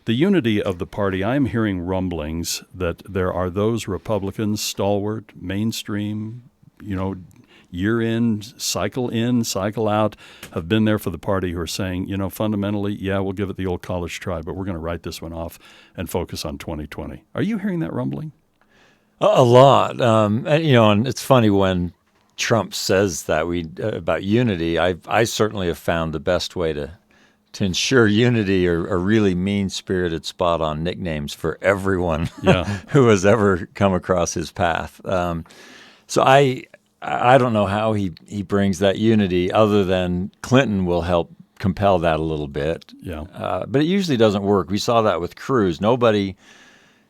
the unity of the party, I'm hearing rumblings that there are those Republicans, stalwart, mainstream, year in, cycle out, have been there for the party who are saying, fundamentally, yeah, we'll give it the old college try, but we're going to write this one off and focus on 2020. Are you hearing that rumbling? A lot. And it's funny when Trump says that about unity. I certainly have found the best way to ensure unity are really mean-spirited, spot-on nicknames for everyone who has ever come across his path. So I don't know how he brings that unity other than Clinton will help compel that a little bit. Yeah. But it usually doesn't work. We saw that with Cruz. Nobody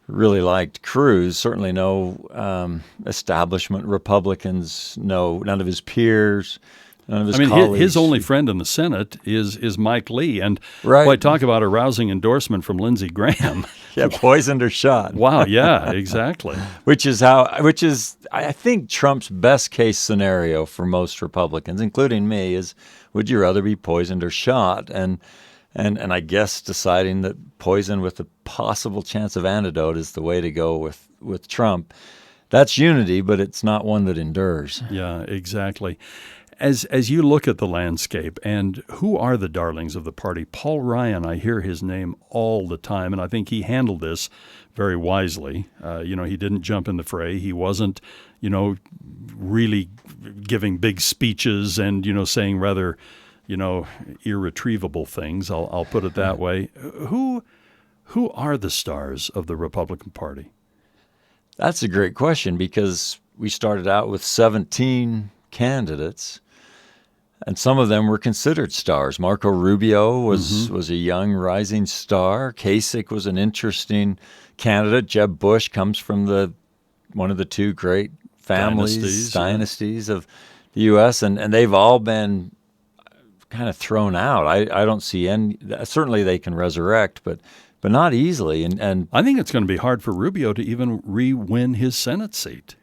really liked Cruz. Certainly no establishment Republicans, none of his peers, none of his colleagues. His only friend in the Senate is Mike Lee. And right. boy, talk about a rousing endorsement from Lindsey Graham. Yeah, poisoned or shot. Wow, yeah, exactly. Which is I think Trump's best case scenario for most Republicans, including me, is would you rather be poisoned or shot? And I guess deciding that poison with a possible chance of antidote is the way to go with Trump. That's unity, but it's not one that endures. Yeah, exactly. As you look at the landscape, and who are the darlings of the party? Paul Ryan, I hear his name all the time, and I think he handled this very wisely. He didn't jump in the fray. He wasn't, really giving big speeches and, saying rather, irretrievable things. I'll put it that way. Who are the stars of the Republican Party? That's a great question because we started out with 17 candidates. And some of them were considered stars. Marco Rubio was a young rising star. Kasich was an interesting candidate. Jeb Bush comes from one of the two great dynasties of the U.S., and they've all been kind of thrown out. I don't see any. Certainly they can resurrect, but not easily. And I think it's going to be hard for Rubio to even re-win his Senate seat.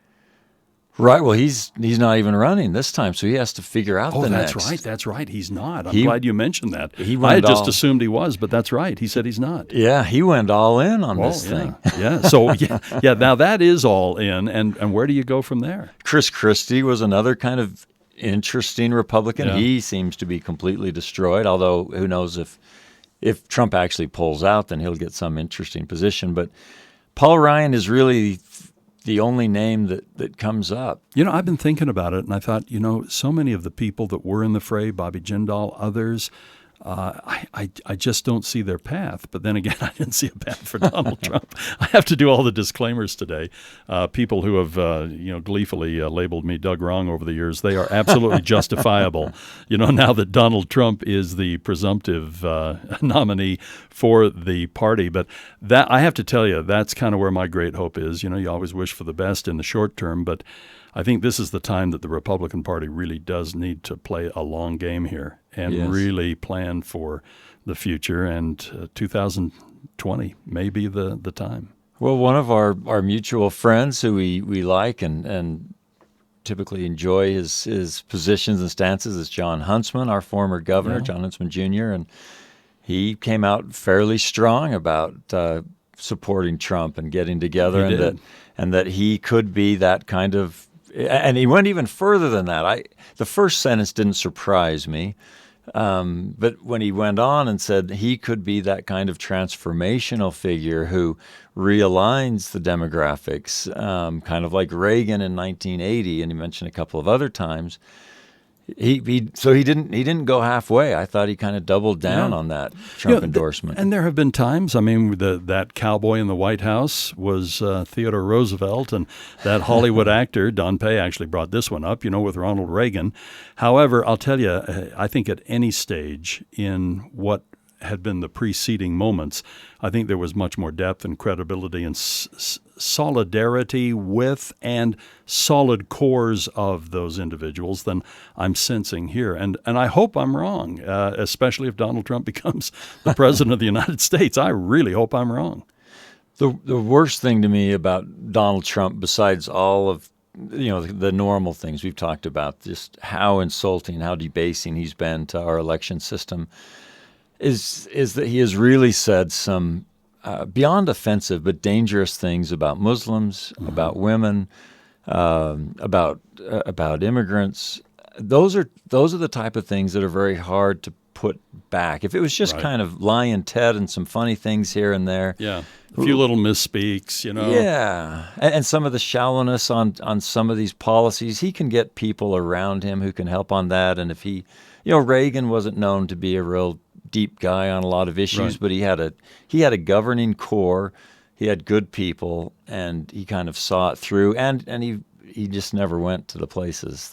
Right. Well, he's not even running this time, so he has to figure out the next. That's right. He's not. I'm glad you mentioned that. I had just assumed he was, but that's right. He said he's not. Yeah, he went all in on this thing. Yeah. So yeah. Now that is all in, and where do you go from there? Chris Christie was another kind of interesting Republican. Yeah. He seems to be completely destroyed. Although who knows if Trump actually pulls out, then he'll get some interesting position. But Paul Ryan is really the only name that comes up. I've been thinking about it, and I thought, so many of the people that were in the fray, Bobby Jindal, others, I just don't see their path. But then again, I didn't see a path for Donald Trump. I have to do all the disclaimers today. People who have, gleefully labeled me Doug Wrong over the years, they are absolutely justifiable. Now that Donald Trump is the presumptive nominee for the party. But that, I have to tell you, that's kind of where my great hope is. You always wish for the best in the short term, but I think this is the time that the Republican Party really does need to play a long game here and really plan for the future. And 2020 may be the time. Well, one of our mutual friends who we like and typically enjoy his positions and stances is John Huntsman, our former governor, John Huntsman Jr., and he came out fairly strong about supporting Trump and getting together, and that he could be that kind of. And he went even further than that. The first sentence didn't surprise me, but when he went on and said he could be that kind of transformational figure who realigns the demographics, kind of like Reagan in 1980, and he mentioned a couple of other times. He didn't go halfway. I thought he kind of doubled down on that Trump endorsement. And there have been times. I mean, that cowboy in the White House was Theodore Roosevelt, and that Hollywood actor Don Pay actually brought this one up. With Ronald Reagan. However, I'll tell you, I think at any stage in what had been the preceding moments, I think there was much more depth and credibility and solidarity with and solid cores of those individuals than I'm sensing here. And I hope I'm wrong, especially if Donald Trump becomes the president of the United States. I really hope I'm wrong. The worst thing to me about Donald Trump, besides all of the normal things we've talked about, just how insulting, how debasing he's been to our election system, is that he has really said some beyond offensive but dangerous things about Muslims, about women, about immigrants. Those are the type of things that are very hard to put back. If it was just kind of lying Ted and some funny things here and there, a few little misspeaks, and some of the shallowness on some of these policies, he can get people around him who can help on that. And if he, Reagan wasn't known to be a real deep guy on a lot of issues, but he had a governing core, he had good people, and he kind of saw it through, and he just never went to the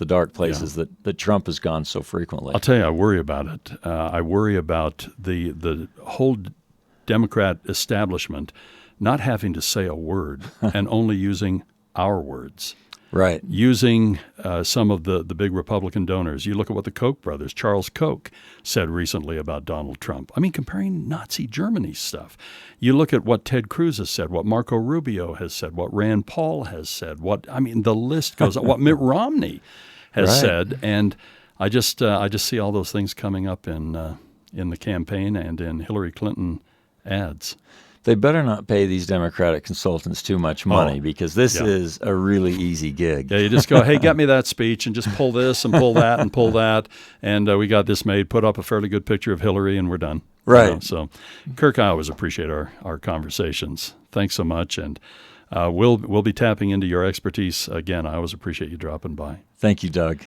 dark places that Trump has gone so frequently. I'll tell you, I worry about it. I worry about the whole Democrat establishment not having to say a word and only using our words. Right. Using some of the big Republican donors. You look at what the Koch brothers, Charles Koch, said recently about Donald Trump. I mean, comparing Nazi Germany stuff. You look at what Ted Cruz has said, what Marco Rubio has said, what Rand Paul has said, the list goes on, what Mitt Romney has said. And I just see all those things coming up in the campaign and in Hillary Clinton ads. They better not pay these Democratic consultants too much money because this is a really easy gig. Yeah, you just go, hey, get me that speech and just pull this and pull that and pull that. And we got this made, put up a fairly good picture of Hillary, and we're done. Right. So, Kirk, I always appreciate our conversations. Thanks so much. And we'll be tapping into your expertise again. I always appreciate you dropping by. Thank you, Doug.